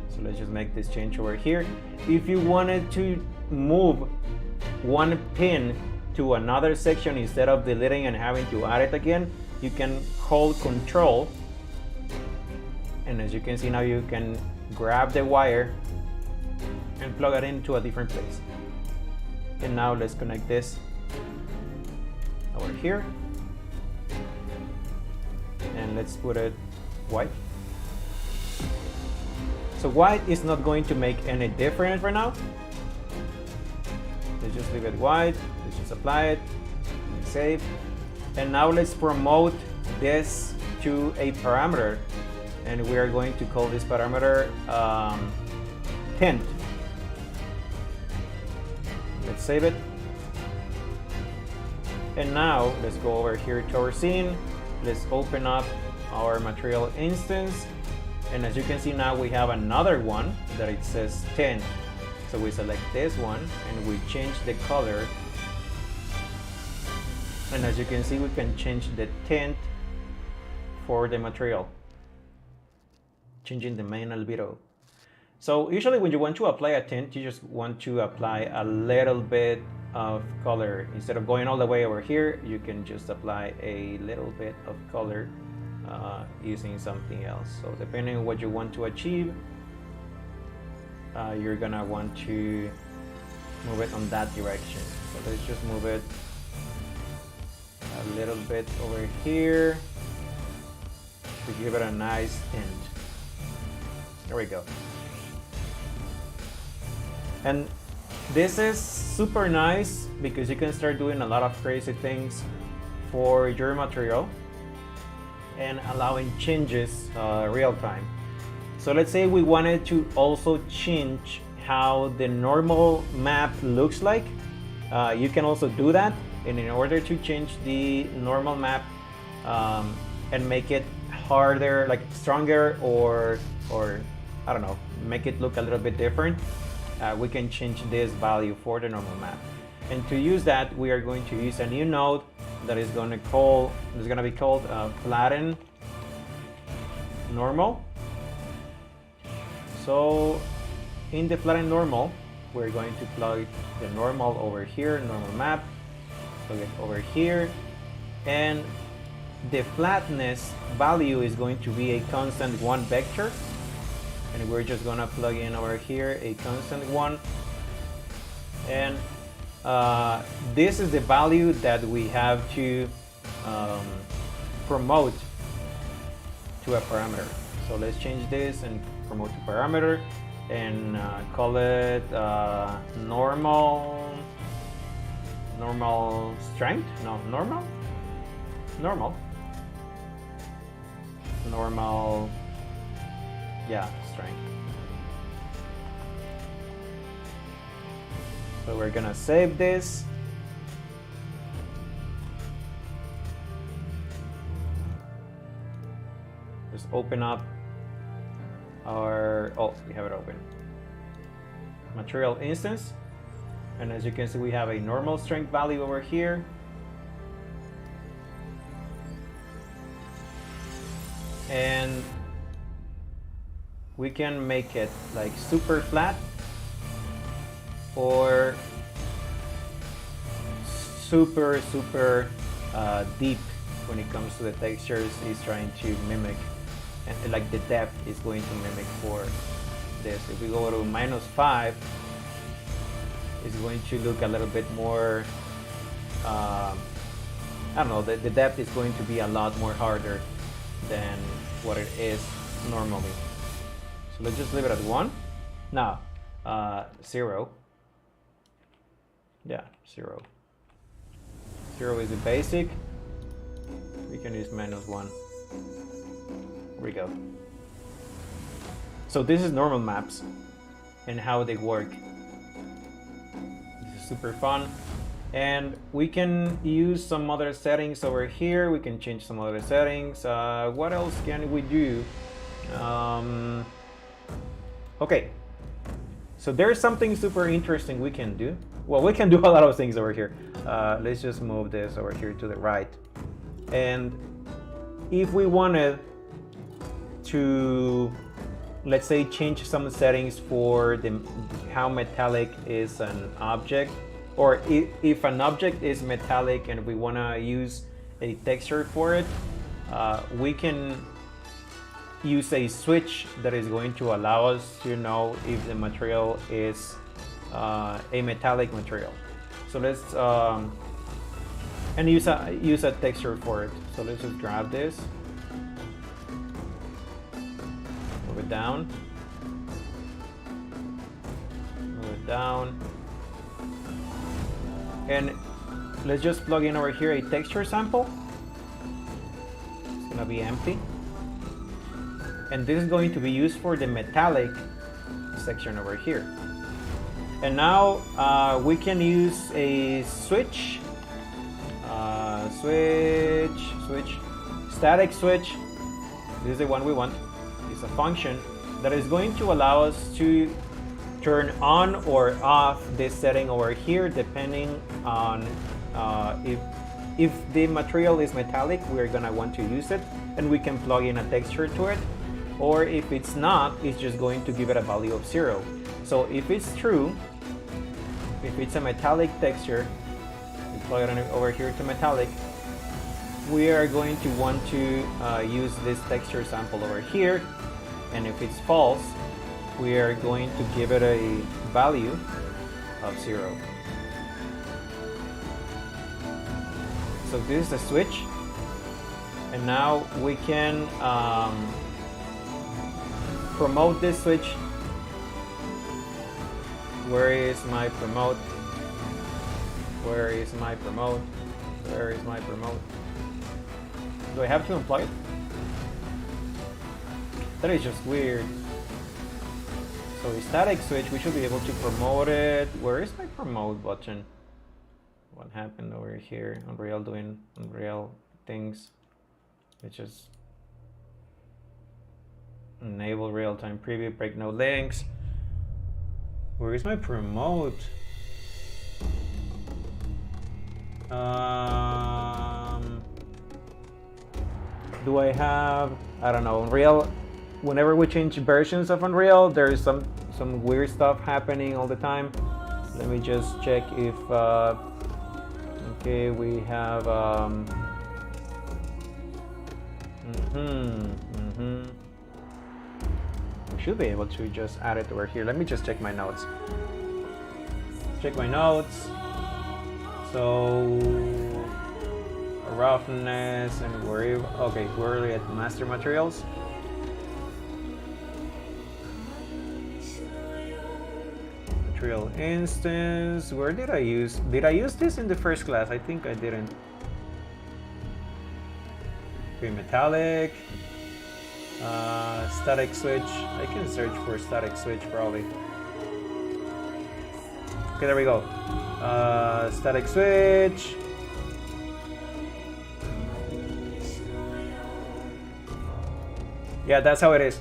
Speaker 1: So let's just make this change over here. If you wanted to move one pin to another section instead of deleting and having to add it again, you can hold Control. And as you can see now, you can grab the wire and plug it into a different place. And now let's connect this over here. And let's put it white. So white is not going to make any difference right now. Let's just leave it white. Let's just apply it and save. And now let's promote this to a parameter. And we are going to call this parameter tint. Let's save it. And now let's go over here to our scene. Let's open up our material instance. And as you can see now, we have another one that it says tint. So we select this one and we change the color. And as you can see, we can change the tint for the material, changing the main albedo. So usually when you want to apply a tint, you just want to apply a little bit of color. Instead of going all the way over here, you can just apply a little bit of color using something else. So depending on what you want to achieve, you're gonna want to move it on that direction. So let's just move it a little bit over here to give it a nice tint. There we go. And this is super nice because you can start doing a lot of crazy things for your material and allowing changes real time. So let's say we wanted to also change how the normal map looks like. You can also do that. And in order to change the normal map and make it harder, like stronger, or I don't know, make it look a little bit different, we can change this value for the normal map. And to use that, we are going to use a new node that is going to be called flatten normal. So in the flatten normal, we're going to plug the normal over here, normal map, plug it over here, and the flatness value is going to be a constant 1 vector. And we're just gonna plug in over here a constant 1. And this is the value that we have to promote to a parameter. So let's change this and promote to parameter and call it normal strength. No, normal, yeah, strength. So we're gonna save this. Just open up our, we have it open. Material instance. And as you can see, we have a normal strength value over here. And we can make it like super flat or super deep when it comes to the textures. Is trying to mimic, and like the depth is going to mimic for this. If we go to -5, it's going to look a little bit more, I don't know, the depth is going to be a lot more harder than what it is normally. So let's just leave it at 1. Now, 0. Yeah, 0. 0 is the basic. We can use -1. Here we go. So this is normal maps and how they work. This is super fun. And we can use some other settings over here. We can change some other settings. What else can we do? Okay, so there's something super interesting we can do. Well, we can do a lot of things over here. Let's just move this over here to the right. And if we wanted to, let's say, change some settings for how metallic is an object, or if an object is metallic and we want to use a texture for it, we can use a switch that is going to allow us to know if the material is a metallic material. So let's and use a texture for it. So let's just grab this, move it down, and let's just plug in over here a texture sample. It's gonna be empty, and this is going to be used for the metallic section over here. And now we can use a switch, static switch. This is the one we want. It's a function that is going to allow us to turn on or off this setting over here, depending on if the material is metallic, we're gonna want to use it, and we can plug in a texture to it. Or if it's not, it's just going to give it a value of 0. So if it's true, if it's a metallic texture, we plug it over here to metallic, we are going to want to use this texture sample over here. And if it's false, we are going to give it a value of 0. So this is the switch, and now we can promote this switch. Where is my promote? Where is my promote? Where is my promote? Do I have to employ it? That is just weird. So a static switch, we should be able to promote it. Where is my promote button? What happened over here? Unreal doing Unreal things. It's just enable real-time preview, break no links. Where is my promote? Do I have, I don't know, Unreal? Whenever we change versions of Unreal, there is some weird stuff happening all the time. Let me just check if okay, we have we should be able to just add it over here. Let me just check my notes. Check my notes. So roughness, and we're okay. We're already at master materials. Material instance. Where did I use? Did I use this in the first class? I think I didn't. Okay, metallic. Static switch. I can search for static switch probably. Okay, there we go. Static switch. Yeah, that's how it is.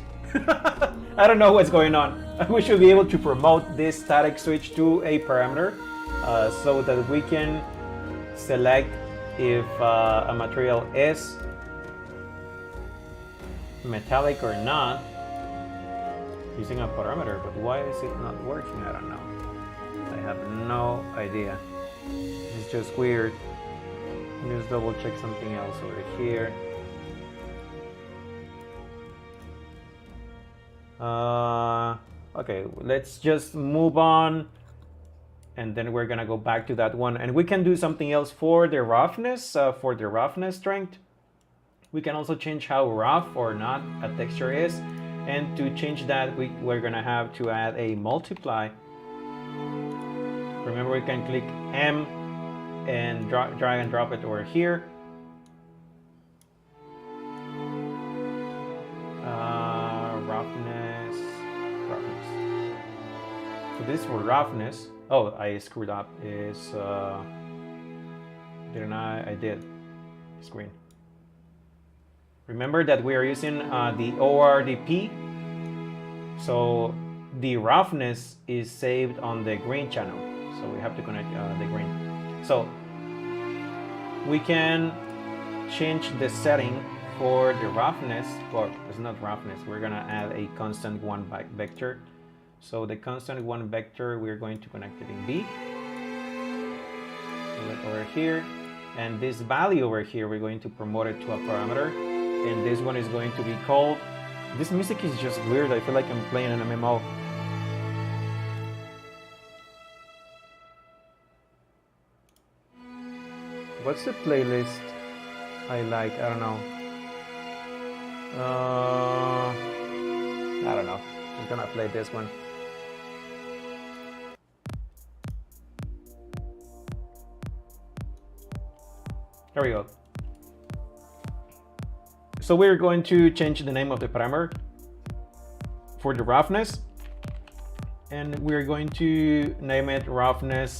Speaker 1: I don't know what's going on. We should be able to promote this static switch to a parameter so that we can select if a material is metallic or not using a parameter. But why is it not working? I don't know. I have no idea. It's just weird. Let me just double check something else over here. Okay, let's just move on, and then we're gonna go back to that one, and we can do something else for the roughness. For the roughness strength, we can also change how rough or not a texture is, and to change that, we're gonna have to add a multiply. Remember, we can click M and drag and drop it over here. Roughness. So this for roughness. Oh, I screwed up. Is didn't I? I did. Screen. Remember that we are using the ORDP. So the roughness is saved on the green channel. So we have to connect the green. So we can change the setting for the roughness. Well, it's not roughness. We're gonna add a constant 1 vector. So the constant 1 vector, we're going to connect it in B. Over here, and this value over here, we're going to promote it to a parameter, and this one is going to be called This music is just weird. I feel like I'm playing an MMO. What's the playlist I like? I don't know. I don't know. I'm gonna play this one. There we go. So we're going to change the name of the parameter for the roughness, and we're going to name it roughness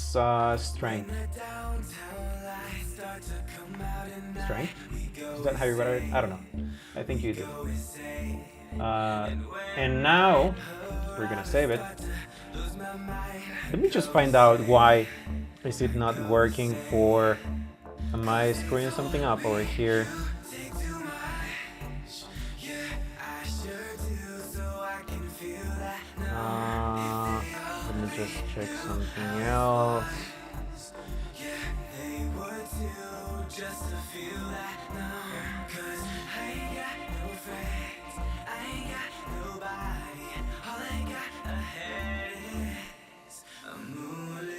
Speaker 1: strength. Strength? Is that how you write it? I don't know. I think you do. And now we're gonna save it. Let me just find out why is it not working for. Am I screwing something up over here? Let me just check something else.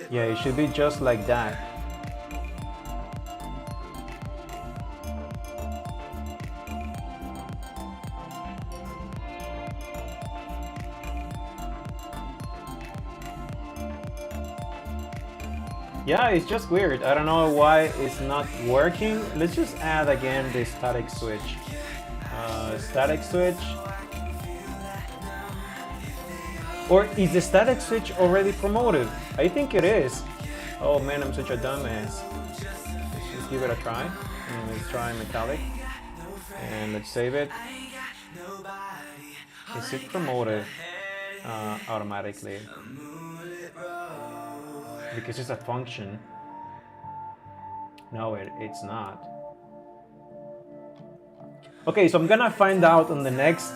Speaker 1: Yeah, it should be just like that. Yeah, it's just weird. I don't know why it's not working. Let's just add again the static switch. Static switch. Or is the static switch already promoted? I think it is. Oh man, I'm such a dumbass. Let's just give it a try. And let's try metallic. And let's save it. Is it promoted automatically? Because it's a function. No, it's not. Okay, so I'm gonna find out on the next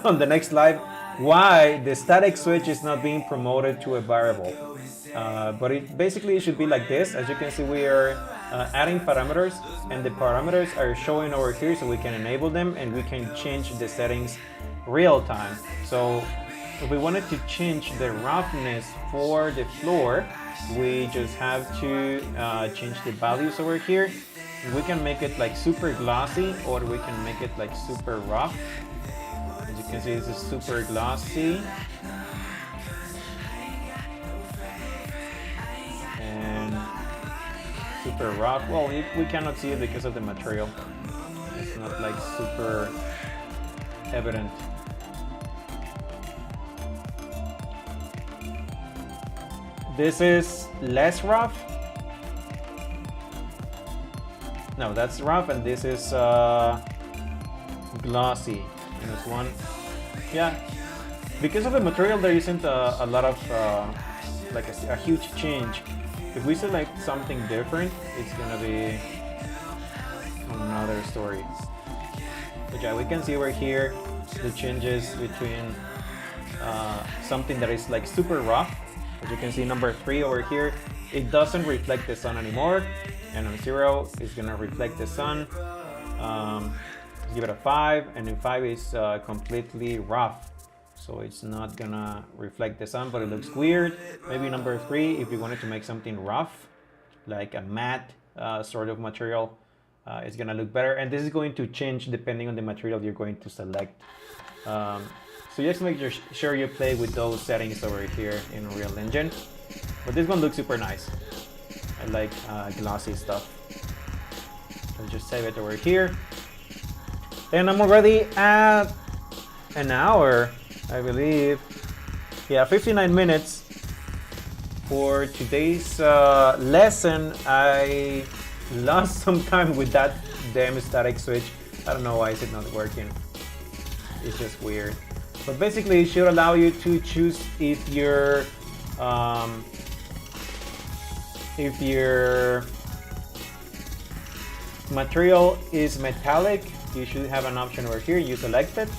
Speaker 1: on the next live why the static switch is not being promoted to a variable. But it basically should be like this. As you can see, we are adding parameters, and the parameters are showing over here, so we can enable them and we can change the settings real time. So if we wanted to change the roughness for the floor, we just have to change the values over here. We can make it like super glossy, or we can make it like super rough. As you can see, this is super glossy. And super rough. Well, we cannot see it because of the material. It's not like super evident. This is less rough. No, that's rough, and this is glossy. -1. Yeah, because of the material, there isn't a lot of like a huge change. If we select something different, it's gonna be another story. But yeah, we can see over here the changes between something that is like super rough. As you can see, number 3 over here, it doesn't reflect the sun anymore, and on 0 it's gonna reflect the sun. Give it a 5, and then 5 is completely rough, so it's not gonna reflect the sun, but it looks weird. Maybe number 3, if you wanted to make something rough, like a matte sort of material, it's gonna look better, and this is going to change depending on the material you're going to select. So just make sure you play with those settings over here in Unreal Engine. But this one looks super nice. I like glossy stuff. I'll just save it over here. And I'm already at an hour, I believe. Yeah, 59 minutes for today's lesson. I lost some time with that damn static switch. I don't know why is it not working. It's just weird. But basically, it should allow you to choose if your material is metallic. You should have an option over here. You select it,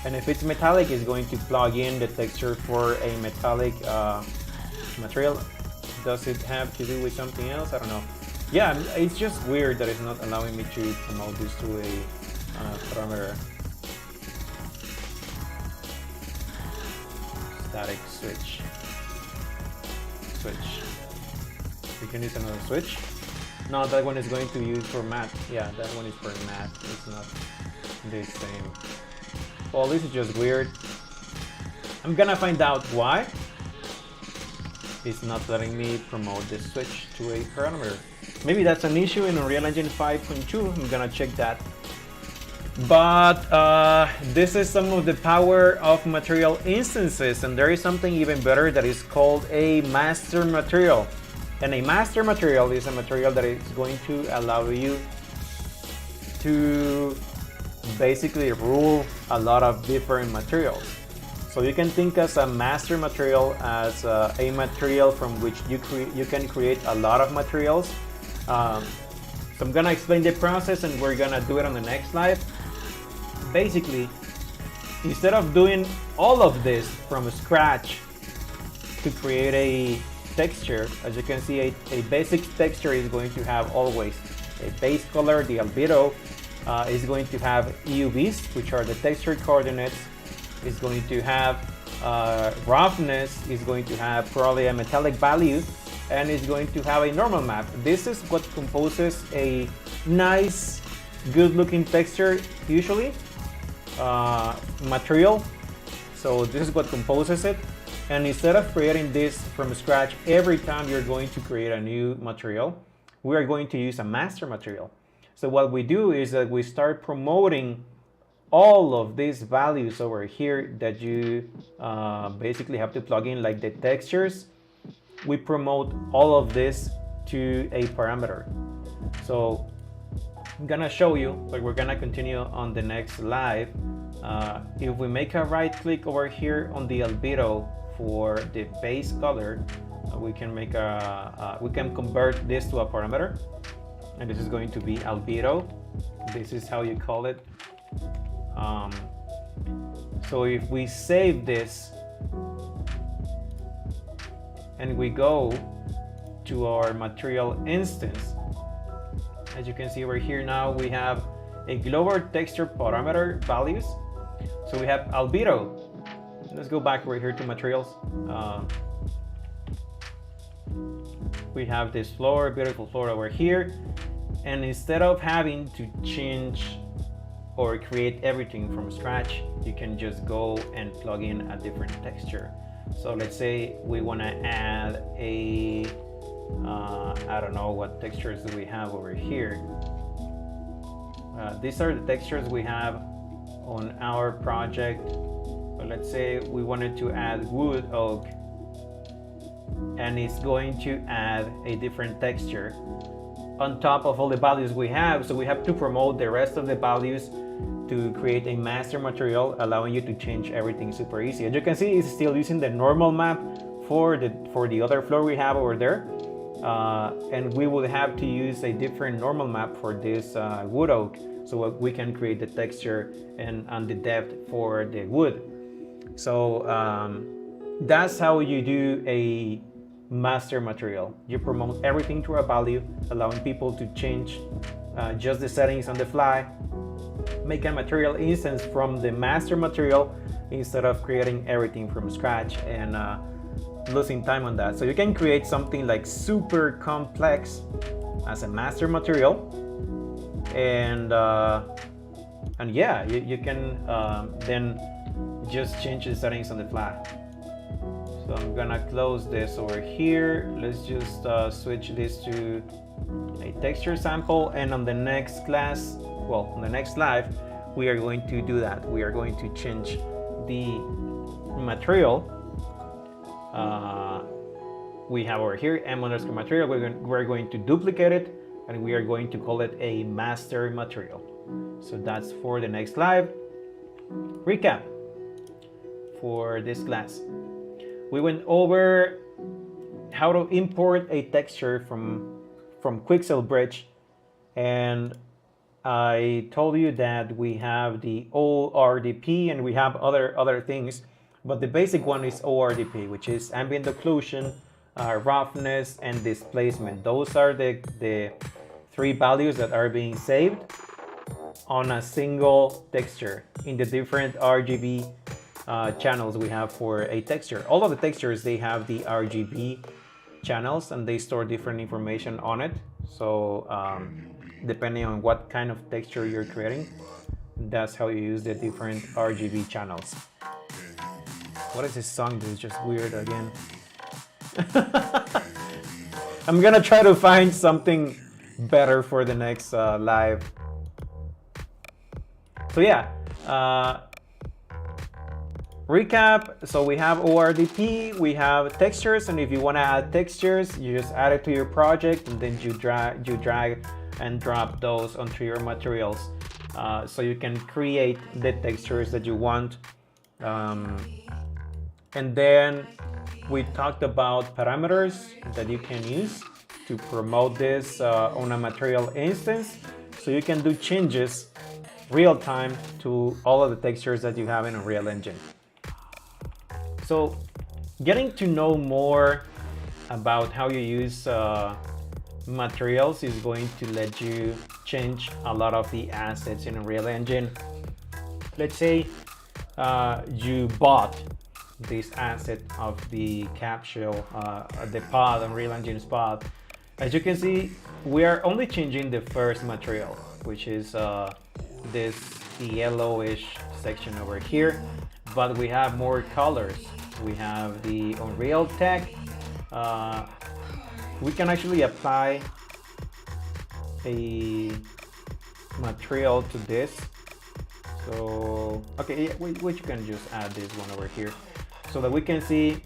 Speaker 1: and if it's metallic, it's going to plug in the texture for a metallic material. Does it have to do with something else? I don't know. Yeah, it's just weird that it's not allowing me to promote this to a parameter. static switch. You can use another switch. No, that one is going to use for matte. Yeah, that one is for matte. It's not the same. Well, this is just weird. I'm gonna find out why it's not letting me promote this switch to a parameter. Maybe that's an issue in Unreal Engine 5.2. I'm gonna check that. But this is some of the power of material instances, and there is something even better that is called a master material. And a master material is a material that is going to allow you to basically rule a lot of different materials. So you can think as a master material as a material from which you can create a lot of materials. So I'm gonna explain the process, and we're gonna do it on the next slide. Basically, instead of doing all of this from scratch to create a texture, as you can see, a basic texture is going to have always a base color. The albedo is going to have EUVs, which are the texture coordinates. Is going to have roughness, is going to have probably a metallic value, and is going to have a normal map. This is what composes a nice, good-looking texture usually. Material. So this is what composes it. And instead of creating this from scratch every time you're going to create a new material, we are going to use a master material. So what we do is that we start promoting all of these values over here that you basically have to plug in, like the textures. We promote all of this to a parameter. So I'm gonna show you, but we're gonna continue on the next live. If we make a right click over here on the albedo for the base color, we can make we can convert this to a parameter, and this is going to be albedo. This is how you call it. So if we save this and we go to our material instance, as you can see over here now, we have a global texture parameter values. So we have albedo. Let's go back over here to materials. We have this floor, beautiful floor over here. And instead of having to change or create everything from scratch, you can just go and plug in a different texture. So let's say we want to add a I don't know what textures do we have over here. These are the textures we have on our project. But let's say we wanted to add wood oak, and it's going to add a different texture on top of all the values we have. So we have to promote the rest of the values to create a master material, allowing you to change everything super easy. As you can see, it's still using the normal map for the other floor we have over there. And we will have to use a different normal map for this wood oak, so we can create the texture and the depth for the wood. So that's how you do a master material. You promote everything to a value, allowing people to change just the settings on the fly, make a material instance from the master material instead of creating everything from scratch and losing time on that. So you can create something like super complex as a master material, and yeah, you can then just change the settings on the fly. So I'm gonna close this over here. Let's just switch this to a texture sample, and on the next class, well, on the next live, we are going to do that. We are going to change the material we have over here, m_material. We're going to duplicate it, and we are going to call it a master material. So that's for the next live. Recap for this class. We went over how to import a texture from Quixel Bridge, and I told you that we have the ORDP and we have other things, but the basic one is ORDP, which is ambient occlusion, roughness, and displacement. Those are the three values that are being saved on a single texture in the different RGB channels we have for a texture. All of the textures, they have the RGB channels and they store different information on it. So depending on what kind of texture you're creating, that's how you use the different RGB channels. What is this song? This is just weird again. I'm gonna try to find something better for the next live. So yeah, recap. So we have ORDP, we have textures, and if you want to add textures, you just add it to your project, and then you drag and drop those onto your materials, so you can create the textures that you want. And then we talked about parameters that you can use to promote this on a material instance, so you can do changes real time to all of the textures that you have in Unreal Engine. So getting to know more about how you use materials is going to let you change a lot of the assets in Unreal Engine. Let's say you bought this asset of the capsule, the pod, Unreal Engine's pod. As you can see, we are only changing the first material, which is this yellowish section over here, but we have more colors. We have the Unreal tech. We can actually apply a material to this. So, okay, yeah, we can just add this one over here so that we can see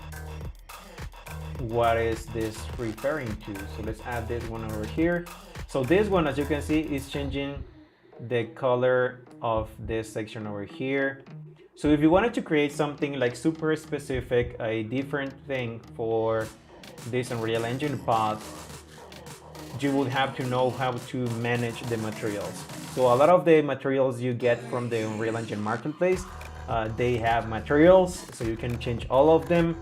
Speaker 1: what is this referring to. So let's add this one over here. So this one, as you can see, is changing the color of this section over here. So if you wanted to create something like super specific, a different thing for this Unreal Engine pod, you would have to know how to manage the materials. So a lot of the materials you get from the Unreal Engine Marketplace, they have materials, so you can change all of them,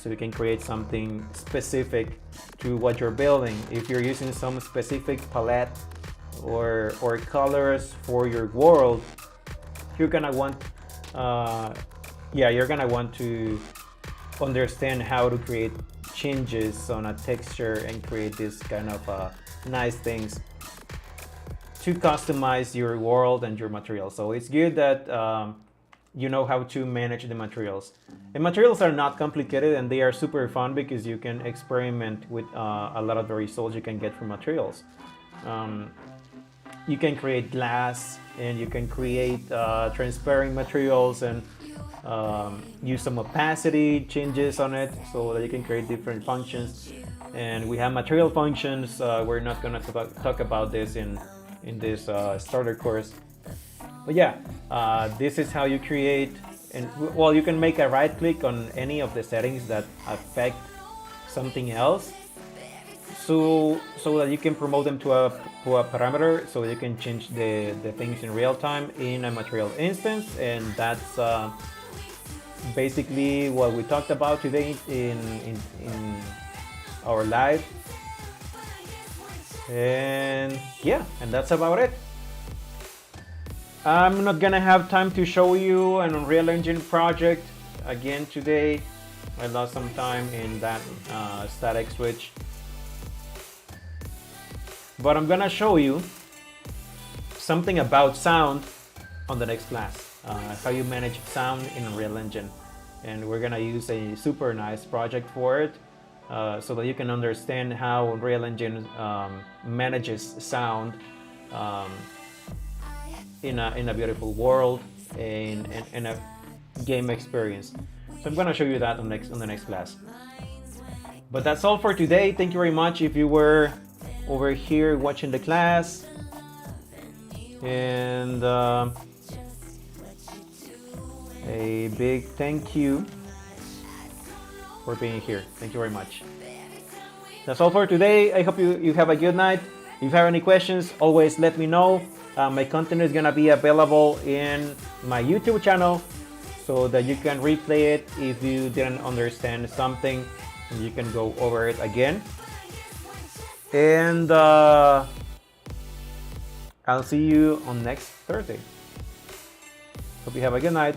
Speaker 1: so you can create something specific to what you're building. If you're using some specific palette or colors for your world, you're gonna want you're gonna want to understand how to create changes on a texture and create this kind of nice things to customize your world and your materials. So it's good that you know how to manage the materials. And materials are not complicated, and they are super fun because you can experiment with a lot of the results you can get from materials. You can create glass, and you can create transparent materials, and use some opacity changes on it so that you can create different functions. And we have material functions. We're not going to talk about this in this starter course. But yeah, this is how you create, and well, you can make a right click on any of the settings that affect something else, so that you can promote them to a parameter, so you can change the things in real time in a material instance. And that's basically what we talked about today in our live. And yeah, and that's about it. I'm not gonna have time to show you an Unreal Engine project again today. I lost some time in that static switch. But I'm gonna show you something about sound on the next class. How you manage sound in Unreal Engine. And we're gonna use a super nice project for it, so that you can understand how Unreal Engine manages sound in a beautiful world and in a game experience. So I'm gonna show you that on the next class. But that's all for today. Thank you very much if you were over here watching the class, and a big thank you for being here. Thank you very much. That's all for today. I hope you have a good night. If you have any questions, always let me know. My content is gonna be available in my YouTube channel, so that you can replay it if you didn't understand something, and you can go over it again. And I'll see you on next Thursday. Hope you have a good night.